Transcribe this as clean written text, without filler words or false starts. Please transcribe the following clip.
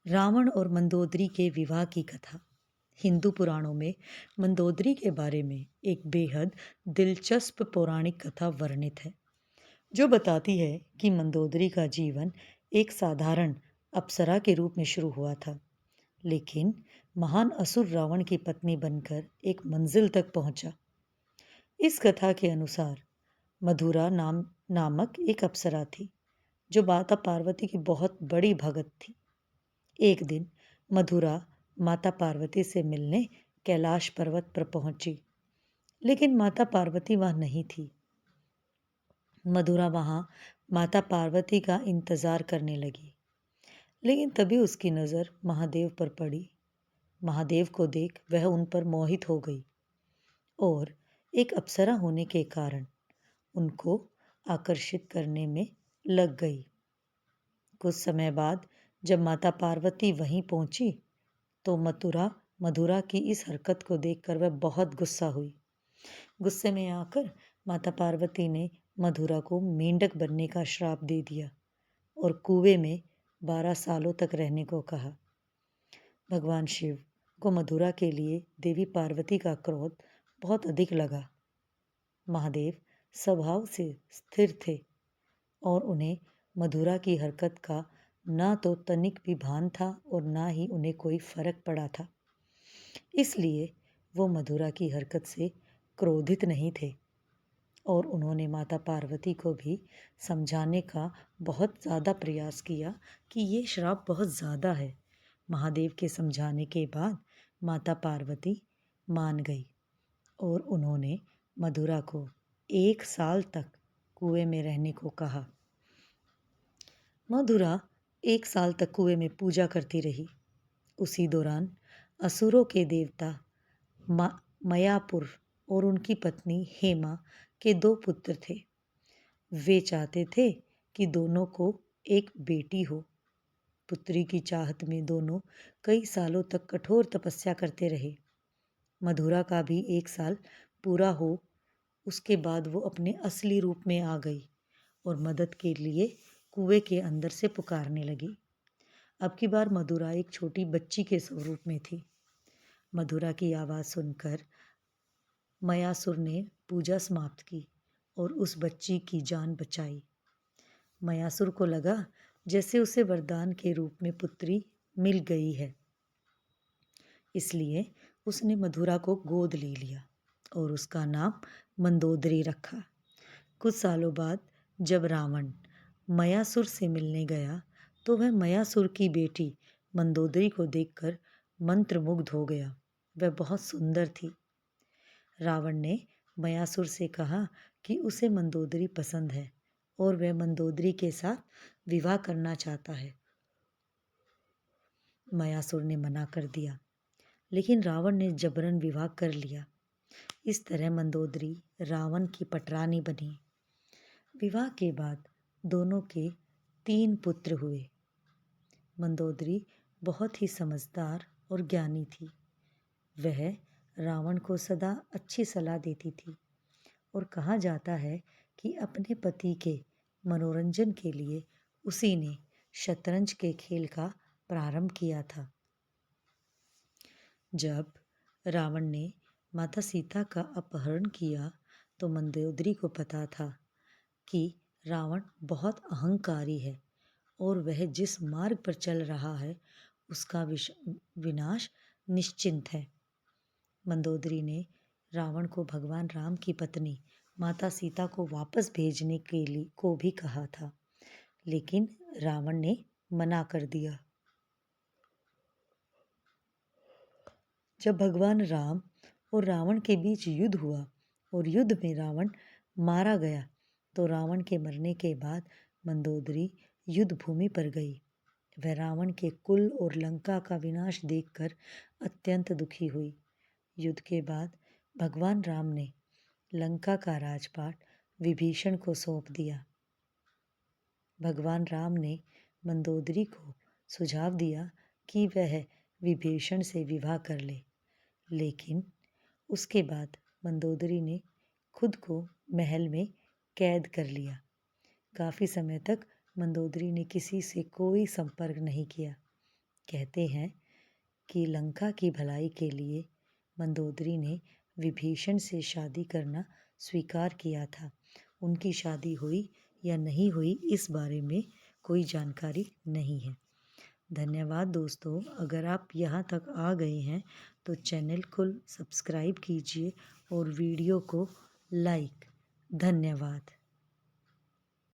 रावण और मंदोदरी के विवाह की कथा। हिंदू पुराणों में मंदोदरी के बारे में एक बेहद दिलचस्प पौराणिक कथा वर्णित है, जो बताती है कि मंदोदरी का जीवन एक साधारण अप्सरा के रूप में शुरू हुआ था, लेकिन महान असुर रावण की पत्नी बनकर एक मंजिल तक पहुंचा। इस कथा के अनुसार मधुरा नामक एक अप्सरा थी, जो माता पार्वती की बहुत बड़ी भगत थी। एक दिन मधुरा माता पार्वती से मिलने कैलाश पर्वत पर पहुंची, लेकिन माता पार्वती वहां नहीं थी। मधुरा वहां माता पार्वती का इंतजार करने लगी, लेकिन तभी उसकी नज़र महादेव पर पड़ी। महादेव को देख वह उन पर मोहित हो गई और एक अप्सरा होने के कारण उनको आकर्षित करने में लग गई। कुछ समय बाद जब माता पार्वती वहीं पहुंची, तो मधुरा की इस हरकत को देखकर वह बहुत गुस्सा हुई। गुस्से में आकर माता पार्वती ने मधुरा को मेंढक बनने का श्राप दे दिया और कुएं में 12 सालों तक रहने को कहा। भगवान शिव को मधुरा के लिए देवी पार्वती का क्रोध बहुत अधिक लगा। महादेव स्वभाव से स्थिर थे और उन्हें मधुरा की हरकत का ना तो तनिक भी भान था और ना ही उन्हें कोई फर्क पड़ा था। इसलिए वो मधुरा की हरकत से क्रोधित नहीं थे और उन्होंने माता पार्वती को भी समझाने का बहुत ज़्यादा प्रयास किया कि ये श्राप बहुत ज़्यादा है। महादेव के समझाने के बाद माता पार्वती मान गई और उन्होंने मधुरा को 1 साल तक कुएं में रहने को कहा। मधुरा 1 साल तक कुएं में पूजा करती रही। उसी दौरान असुरों के देवता मयापुर और उनकी पत्नी हेमा के 2 पुत्र थे। वे चाहते थे कि दोनों को एक बेटी हो। पुत्री की चाहत में दोनों कई सालों तक कठोर तपस्या करते रहे। मधुरा का भी 1 साल पूरा हो, उसके बाद वो अपने असली रूप में आ गई और मदद के लिए कुएं के अंदर से पुकारने लगी। अब की बार मधुरा एक छोटी बच्ची के स्वरूप में थी। मधुरा की आवाज़ सुनकर मयासुर ने पूजा समाप्त की और उस बच्ची की जान बचाई। मयासुर को लगा जैसे उसे वरदान के रूप में पुत्री मिल गई है, इसलिए उसने मधुरा को गोद ले लिया और उसका नाम मंदोदरी रखा। कुछ सालों बाद जब रावण मयासुर से मिलने गया, तो वह मयासुर की बेटी मंदोदरी को देखकर मंत्रमुग्ध हो गया। वह बहुत सुंदर थी। रावण ने मयासुर से कहा कि उसे मंदोदरी पसंद है और वह मंदोदरी के साथ विवाह करना चाहता है। मयासुर ने मना कर दिया, लेकिन रावण ने जबरन विवाह कर लिया। इस तरह मंदोदरी रावण की पटरानी बनी। विवाह के बाद दोनों के 3 पुत्र हुए। मंदोदरी बहुत ही समझदार और ज्ञानी थी। वह रावण को सदा अच्छी सलाह देती थी और कहा जाता है कि अपने पति के मनोरंजन के लिए उसी ने शतरंज के खेल का प्रारंभ किया था। जब रावण ने माता सीता का अपहरण किया, तो मंदोदरी को पता था कि रावण बहुत अहंकारी है और वह जिस मार्ग पर चल रहा है उसका विनाश निश्चिंत है। मंदोदरी ने रावण को भगवान राम की पत्नी माता सीता को वापस भेजने के लिए को भी कहा था, लेकिन रावण ने मना कर दिया। जब भगवान राम और रावण के बीच युद्ध हुआ और युद्ध में रावण मारा गया, तो रावण के मरने के बाद मंदोदरी युद्ध भूमि पर गई। वह रावण के कुल और लंका का विनाश देखकर अत्यंत दुखी हुई। युद्ध के बाद भगवान राम ने लंका का राजपाट विभीषण को सौंप दिया। भगवान राम ने मंदोदरी को सुझाव दिया कि वह विभीषण से विवाह कर ले, लेकिन उसके बाद मंदोदरी ने खुद को महल में कैद कर लिया। काफ़ी समय तक मंदोदरी ने किसी से कोई संपर्क नहीं किया, कहते हैं कि लंका की भलाई के लिए मंदोदरी ने विभीषण से शादी करना स्वीकार किया था। उनकी शादी हुई या नहीं हुई इस बारे में कोई जानकारी नहीं है। धन्यवाद दोस्तों, अगर आप यहाँ तक आ गए हैं तो चैनल को सब्सक्राइब कीजिए और वीडियो को लाइक। धन्यवाद।